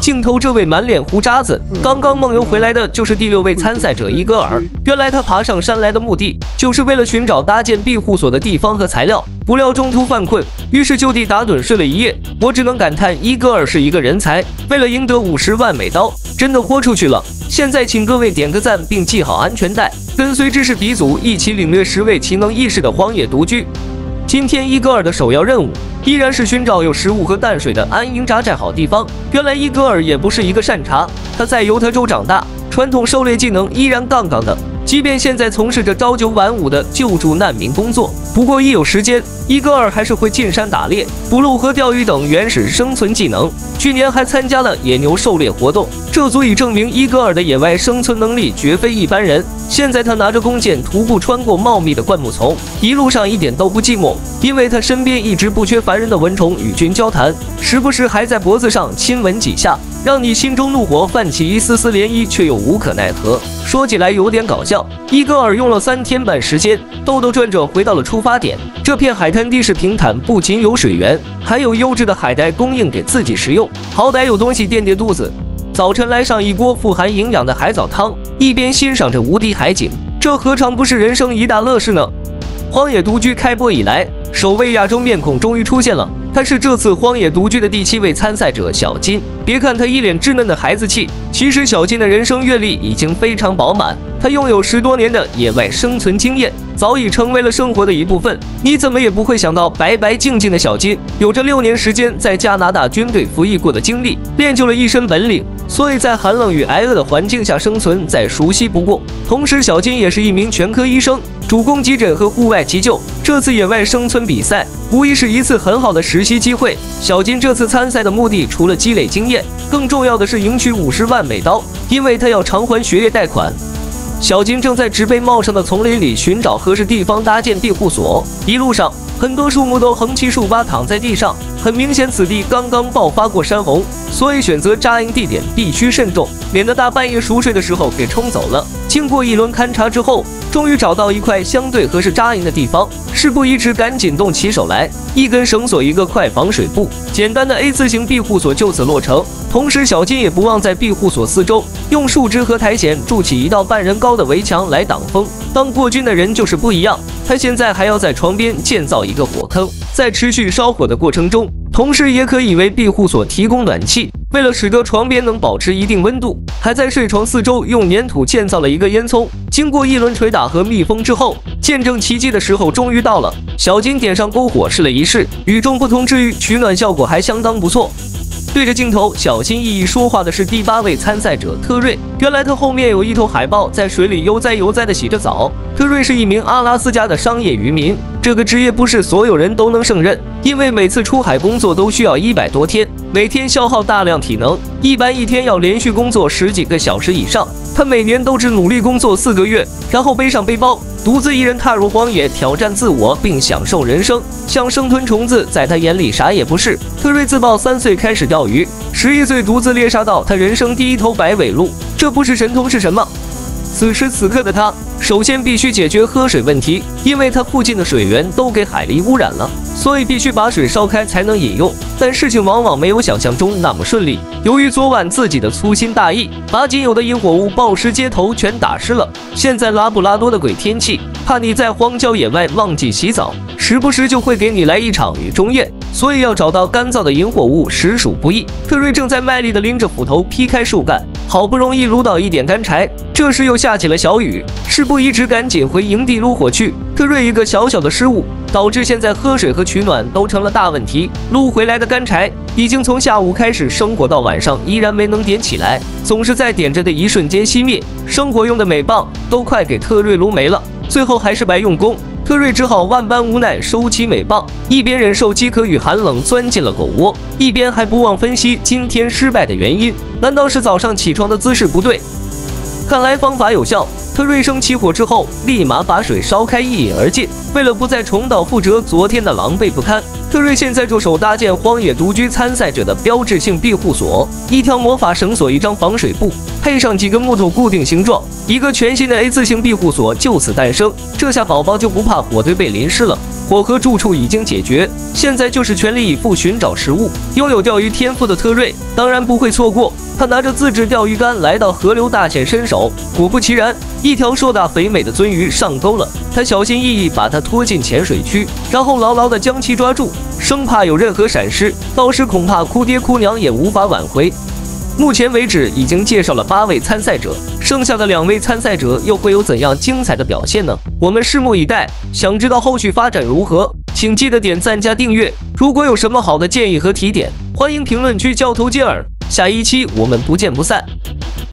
镜头这位满脸胡渣子，刚刚梦游回来的就是第6位参赛者伊戈尔。原来他爬上山来的目的，就是为了寻找搭建庇护所的地方和材料，不料中途犯困，于是就地打盹睡了一夜。我只能感叹伊戈尔是一个人才，为了赢得50万美刀，真的豁出去了。现在请各位点个赞，并系好安全带，跟随知识鼻祖一起领略10位奇能异士的荒野独居。今天伊戈尔的首要任务依然是寻找有食物和淡水的安营扎寨好地方。原来伊戈尔也不是一个善茬，他在犹他州长大，传统狩猎技能依然杠杠的，即便现在从事着朝9晚5的救助难民工作，不过一有时间，伊戈尔还是会进山打猎、捕鹿和钓鱼等原始生存技能。去年还参加了野牛狩猎活动，这足以证明伊戈尔的野外生存能力绝非一般人。现在他拿着弓箭徒步穿过茂密的灌木丛，一路上一点都不寂寞，因为他身边一直不缺烦人的蚊虫与君交谈，时不时还在脖子上亲吻几下，让你心中怒火泛起一丝丝涟漪，却又无可奈何。说起来有点搞笑，伊戈尔用了3天半时间，兜兜转转回到了出发点。这片海滩地势平坦，不仅有水源，还有优质的海带供应给自己食用，好歹有东西垫垫肚子。早晨来上一锅富含营养的海藻汤，一边欣赏着无敌海景，这何尝不是人生一大乐事呢？荒野独居开播以来，首位亚洲面孔终于出现了，他是这次荒野独居的第7位参赛者小金。别看他一脸稚嫩的孩子气，其实小金的人生阅历已经非常饱满，他拥有10多年的野外生存经验，早已成为了生活的一部分。你怎么也不会想到，白白净净的小金有着6年时间在加拿大军队服役过的经历，练就了一身本领，所以在寒冷与挨饿的环境下生存再熟悉不过。同时小金也是一名全科医生，主攻急诊和户外急救。这次野外生存比赛无疑是一次很好的实习机会。小金这次参赛的目的除了积累经验，更重要的是赢取50万美刀，因为他要偿还学业贷款。小金正在植被茂盛的丛林里寻找合适地方搭建庇护所，一路上很多树木都横七竖八躺在地上，很明显此地刚刚爆发过山洪，所以选择扎营地点必须慎重，免得大半夜熟睡的时候给冲走了。经过一轮勘察之后，终于找到一块相对合适扎营的地方，事不宜迟，赶紧动起手来。一根绳索，一个快防水布，简单的 A 字形庇护所就此落成。同时小金也不忘在庇护所四周用树枝和苔藓筑起一道半人高的围墙来挡风。当过军的人就是不一样，他现在还要在床边建造一个火坑，在持续烧火的过程中，同时也可以为庇护所提供暖气。为了使得床边能保持一定温度，还在睡床四周用粘土建造了一个烟囱。经过一轮捶打和密封之后，见证奇迹的时候终于到了。小金点上篝火试了一试，与众不同之余，取暖效果还相当不错。对着镜头小心翼翼说话的是第8位参赛者特瑞。原来他后面有一头海豹在水里悠哉悠哉的洗着澡。特瑞是一名阿拉斯加的商业渔民，这个职业不是所有人都能胜任，因为每次出海工作都需要100多天，每天消耗大量体能，一般一天要连续工作10几个小时以上。他每年都只努力工作4个月，然后背上背包，独自一人踏入荒野，挑战自我，并享受人生。像生吞虫子，在他眼里啥也不是。特瑞自曝3岁开始钓鱼，11岁独自猎杀到他人生第1头白尾鹿，这不是神通是什么？此时此刻的他，首先必须解决喝水问题，因为他附近的水源都给海狸污染了，所以必须把水烧开才能饮用。但事情往往没有想象中那么顺利。由于昨晚自己的粗心大意，把仅有的引火物暴尸街头全打湿了。现在拉布拉多的鬼天气，怕你在荒郊野外忘记洗澡，时不时就会给你来一场雨中宴，所以要找到干燥的引火物实属不易。特瑞正在卖力地拎着斧头劈开树干，好不容易撸到一点干柴，这时又下起了小雨，事不宜迟，赶紧回营地撸火去。特瑞一个小小的失误，导致现在喝水和取暖都成了大问题。撸回来的干柴已经从下午开始生火到晚上依然没能点起来，总是在点着的一瞬间熄灭，生火用的镁棒都快给特瑞撸没了，最后还是白用功。特瑞只好万般无奈收起镁棒，一边忍受饥渴与寒冷钻进了狗窝，一边还不忘分析今天失败的原因。难道是早上起床的姿势不对？看来方法有效，特瑞生起火之后立马把水烧开，一饮而尽。为了不再重蹈覆辙昨天的狼狈不堪，特瑞现在着手搭建荒野独居参赛者的标志性庇护所，一条魔法绳索，一张防水布，配上几个木头固定形状，一个全新的 A 字形庇护所就此诞生。这下宝宝就不怕火堆被淋湿了。火和住处已经解决，现在就是全力以赴寻找食物。拥有钓鱼天赋的特瑞当然不会错过，他拿着自制钓鱼竿来到河流大显身手，果不其然，一条硕大肥美的鳟鱼上钩了。他小心翼翼把它拖进浅水区，然后牢牢地将其抓住，生怕有任何闪失，到时恐怕哭爹哭娘也无法挽回。目前为止已经介绍了8位参赛者，剩下的2位参赛者又会有怎样精彩的表现呢？我们拭目以待。想知道后续发展如何，请记得点赞加订阅。如果有什么好的建议和提点，欢迎评论区交头接耳。下一期我们不见不散。